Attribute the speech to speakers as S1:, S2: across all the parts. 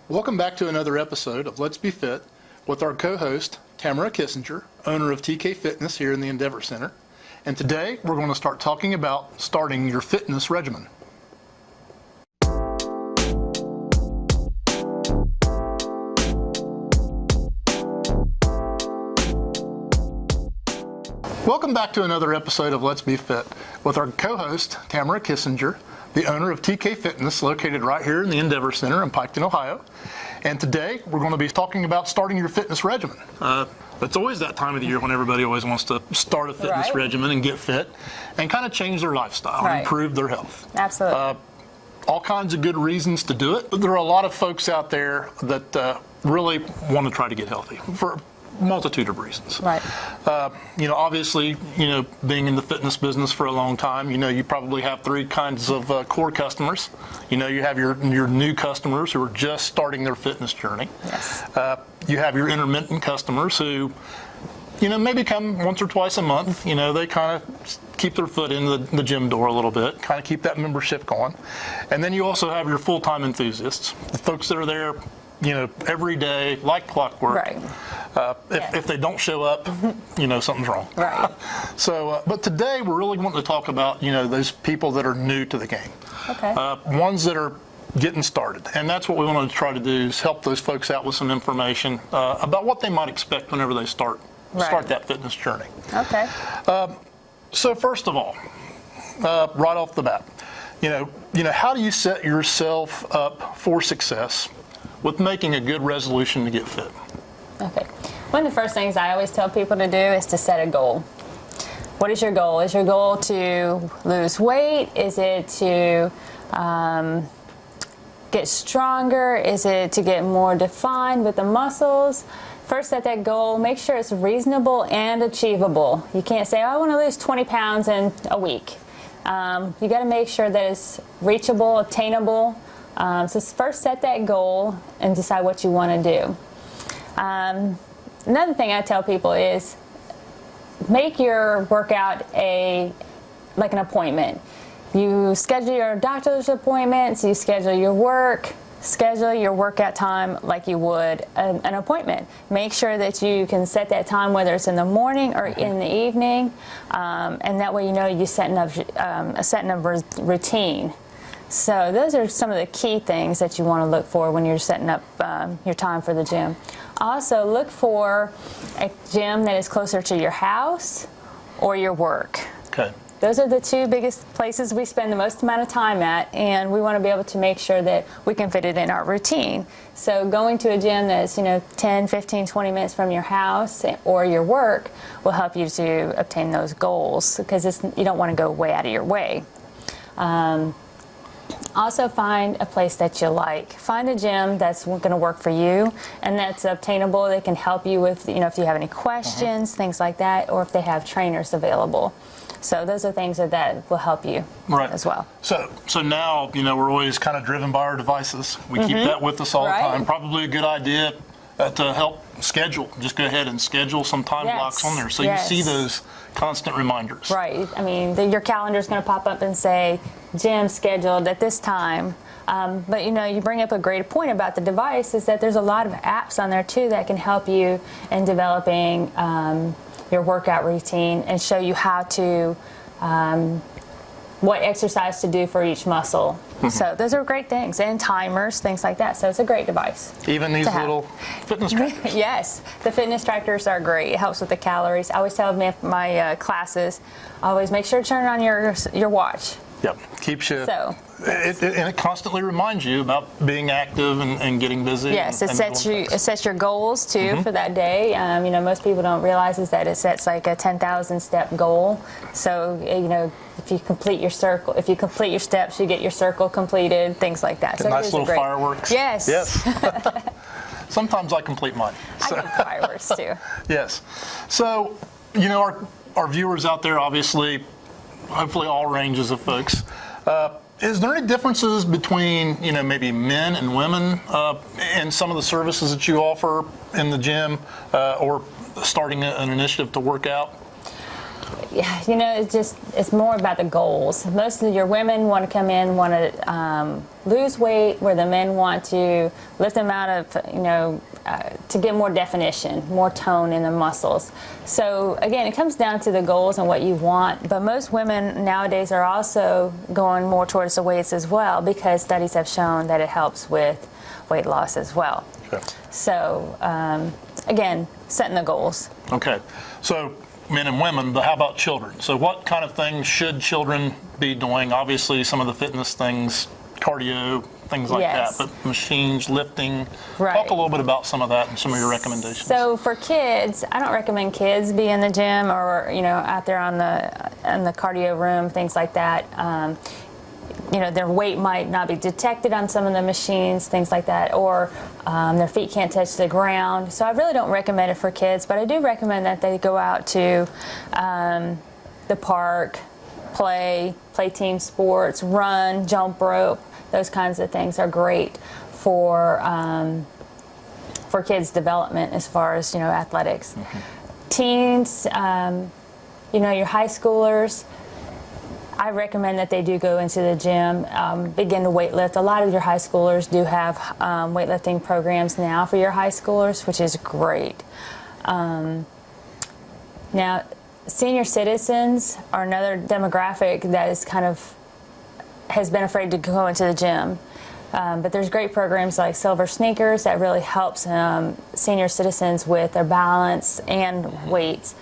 S1: Welcome back to another episode of Let's Be Fit with our co-host, Tamara Kissinger, owner of TK Fitness here in the Endeavor Center. And today we're going to start talking about starting your fitness regimen. Welcome back to another episode of Let's Be Fit with our co-host, Tamara Kissinger, the owner of TK Fitness, located right here in the Endeavor Center in Piketon, Ohio. And today we're going to be talking about starting your fitness regimen. It's always that time of the year when everybody always wants to start a fitness regimen and get fit and kind of change their lifestyle and improve their health.
S2: Absolutely.
S1: All kinds of good reasons to do it, but there are a lot of folks out there that really want to try to get healthy for a multitude of reasons.
S2: Right.
S1: Obviously, being in the fitness business for a long time, you probably have three kinds of core customers. You have your new customers who are just starting their fitness journey.
S2: Yes.
S1: You have your intermittent customers who, maybe come once or twice a month. They kind of keep their foot in the gym door a little bit, kind of keep that membership going. And then you also have your full-time enthusiasts, the folks that are there, every day, like clockwork.
S2: Right.
S1: If they don't show up, something's wrong.
S2: Right.
S1: So, but today we're really wanting to talk about, those people that are new to the game.
S2: Okay.
S1: Ones that are getting started. And that's what we want to try to do, is help those folks out with some information about what they might expect whenever they start that fitness journey.
S2: Okay.
S1: So first of all, right off the bat, how do you set yourself up for success with making a good resolution to get fit?
S2: Okay. One of the first things I always tell people to do is to set a goal. What is your goal? Is your goal to lose weight? Is it to get stronger? Is it to get more defined with the muscles? First, set that goal. Make sure it's reasonable and achievable. You can't say, I want to lose 20 pounds in a week. You got to make sure that it's reachable, obtainable. So first set that goal and decide what you want to do. Another thing I tell people is make your workout like an appointment. You schedule your doctor's appointments, you schedule your workout time like you would an appointment. Make sure that you can set that time, whether it's in the morning or in the evening, and that way you're setting up a routine. So those are some of the key things that you want to look for when you're setting up your time for the gym. Also, look for a gym that is closer to your house or your work.
S1: Okay.
S2: Those are the two biggest places we spend the most amount of time at, and we want to be able to make sure that we can fit it in our routine. So going to a gym that's 10, 15, 20 minutes from your house or your work will help you to obtain those goals, because you don't want to go way out of your way. Also, find a place that you like. Find a gym that's going to work for you and that's obtainable. They can help you with, if you have any questions, things like that, or if they have trainers available. So those are things that will help you as well.
S1: So now, we're always kind of driven by our devices. We keep that with us all the time. Probably a good idea to help schedule. Just go ahead and schedule some time blocks on there so you see those constant reminders.
S2: Right. I mean, your calendar's going to pop up and say, gym scheduled at this time. But you bring up a great point about the device, is that there's a lot of apps on there too that can help you in developing your workout routine and show you how to what exercise to do for each muscle. So those are great things, and timers, things like that. So it's a great device.
S1: Even these little fitness trackers.
S2: Yes, the fitness trackers are great. It helps with the calories. I always tell my classes, always make sure to turn on your watch.
S1: Yep, keeps you. And it constantly reminds you about being active and getting busy.
S2: Yes, it sets your goals too for that day. Most people don't realize is that it sets like a 10,000 step goal. So if you complete your steps, you get your circle completed. Things like that. So
S1: nice little fireworks.
S2: Yes.
S1: Yes. Sometimes I complete mine.
S2: I get fireworks too.
S1: Yes. So our viewers out there, obviously, hopefully all ranges of folks. Is there any differences between, maybe men and women in some of the services that you offer in the gym or starting an initiative to work out?
S2: it's more about the goals. Most of your women want to come in, want to lose weight, where the men want to lift them out of, to get more definition, more tone in the muscles. So again, it comes down to the goals and what you want. But most women nowadays are also going more towards the weights as well, because studies have shown that it helps with weight loss as well.
S1: Okay.
S2: So again, setting the goals.
S1: Okay. So men and women, but how about children? So what kind of things should children be doing? Obviously, some of the fitness things, cardio, things like
S2: Yes.
S1: that, but machines, lifting.
S2: Right.
S1: Talk a little bit about some of that and some of your recommendations.
S2: So for kids, I don't recommend kids be in the gym or out there on the cardio room, things like that. Their weight might not be detected on some of the machines, things like that, or their feet can't touch the ground. So I really don't recommend it for kids, but I do recommend that they go out to the park, play team sports, run, jump rope. Those kinds of things are great for kids' development as far as athletics. Mm-hmm. Teens, your high schoolers, I recommend that they do go into the gym, begin to weight lift. A lot of your high schoolers do have weightlifting programs now for your high schoolers, which is great. Now, senior citizens are another demographic that is has been afraid to go into the gym. But there's great programs like Silver Sneakers that really helps senior citizens with their balance and weight.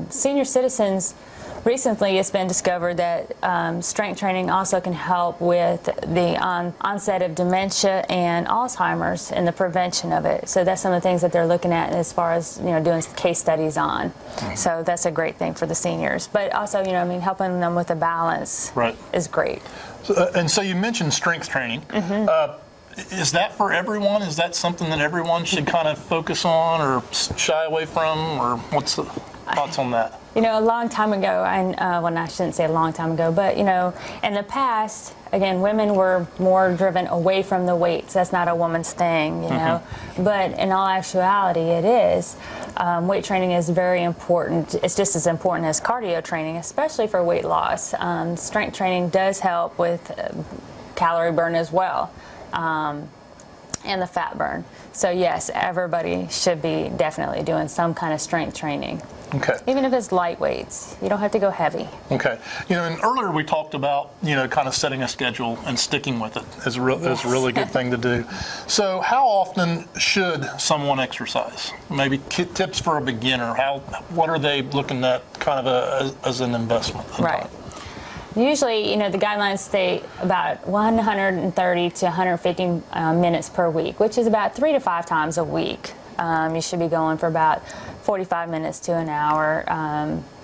S2: Senior citizens, recently it's been discovered that strength training also can help with the onset of dementia and Alzheimer's and the prevention of it. So that's some of the things that they're looking at as far as doing case studies on. Mm-hmm. So that's a great thing for the seniors. But also, helping them with the balance is great.
S1: So you mentioned strength training.
S2: Mm-hmm.
S1: Is that for everyone? Is that something that everyone should kind of focus on or shy away from? Or what's the thoughts on that?
S2: A long time ago, I shouldn't say a long time ago, but, in the past, again, women were more driven away from the weights. That's not a woman's thing, Mm-hmm. But in all actuality, it is. Weight training is very important. It's just as important as cardio training, especially for weight loss. Strength training does help with calorie burn as well, and the fat burn. So yes, everybody should be definitely doing some kind of strength training.
S1: Okay.
S2: Even if it's light weights, you don't have to go heavy.
S1: Okay. And earlier we talked about, kind of setting a schedule and sticking with it is a really good thing to do. So how often should someone exercise? Maybe tips for a beginner. What are they looking at kind of as an investment?
S2: Right. Usually, the guidelines state about 130 to 150 minutes per week, which is about 3 to 5 times a week. You should be going for about 45 minutes to an hour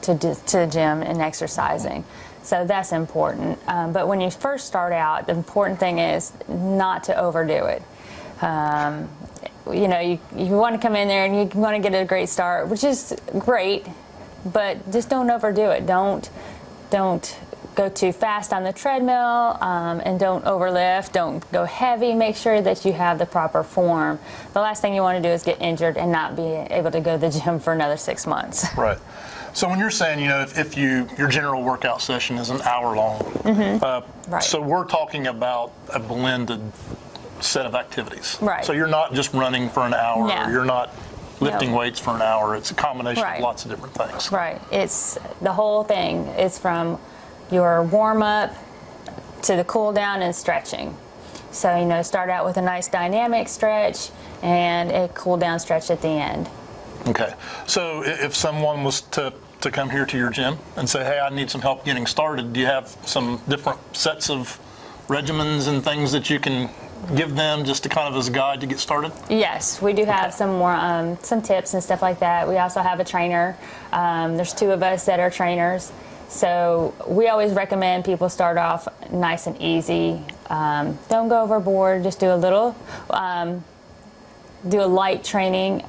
S2: to the gym and exercising. So that's important. But when you first start out, the important thing is not to overdo it. You want to come in there and you want to get a great start, which is great, but just don't overdo it. Don't go too fast on the treadmill, and don't overlift, don't go heavy. Make sure that you have the proper form. The last thing you want to do is get injured and not be able to go to the gym for another 6 months.
S1: Right. So when you're saying, if your general workout session is an hour long,
S2: Mm-hmm. Right.
S1: So we're talking about a blended set of activities.
S2: Right.
S1: So you're not just running for an hour,
S2: No.
S1: or you're not lifting
S2: No.
S1: weights for an hour. It's a combination
S2: Right.
S1: of lots of different things.
S2: Right. It's the whole thing. It's from your warm-up to the cool down and stretching. So, start out with a nice dynamic stretch and a cool down stretch at the end.
S1: Okay. So if someone was to come here to your gym and say, hey, I need some help getting started, do you have some different sets of regimens and things that you can give them just to kind of as a guide to get started?
S2: Yes, we do have some more some tips and stuff like that. We also have a trainer. There's 2 of us that are trainers. So we always recommend people start off nice and easy. Don't go overboard. Just do a little, do a light training.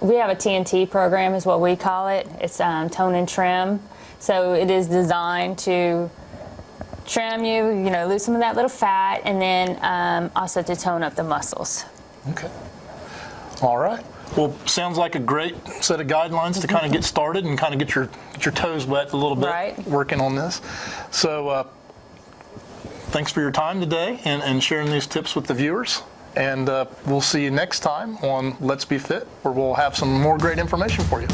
S2: We have a TNT program is what we call it. It's tone and trim. So it is designed to trim you, lose some of that little fat, and then also to tone up the muscles.
S1: Okay. All right. Well, sounds like a great set of guidelines to kind of get started and kind of get your toes wet a little bit
S2: Right.
S1: working on this. So thanks for your time today and sharing these tips with the viewers. And we'll see you next time on Let's Be Fit, where we'll have some more great information for you.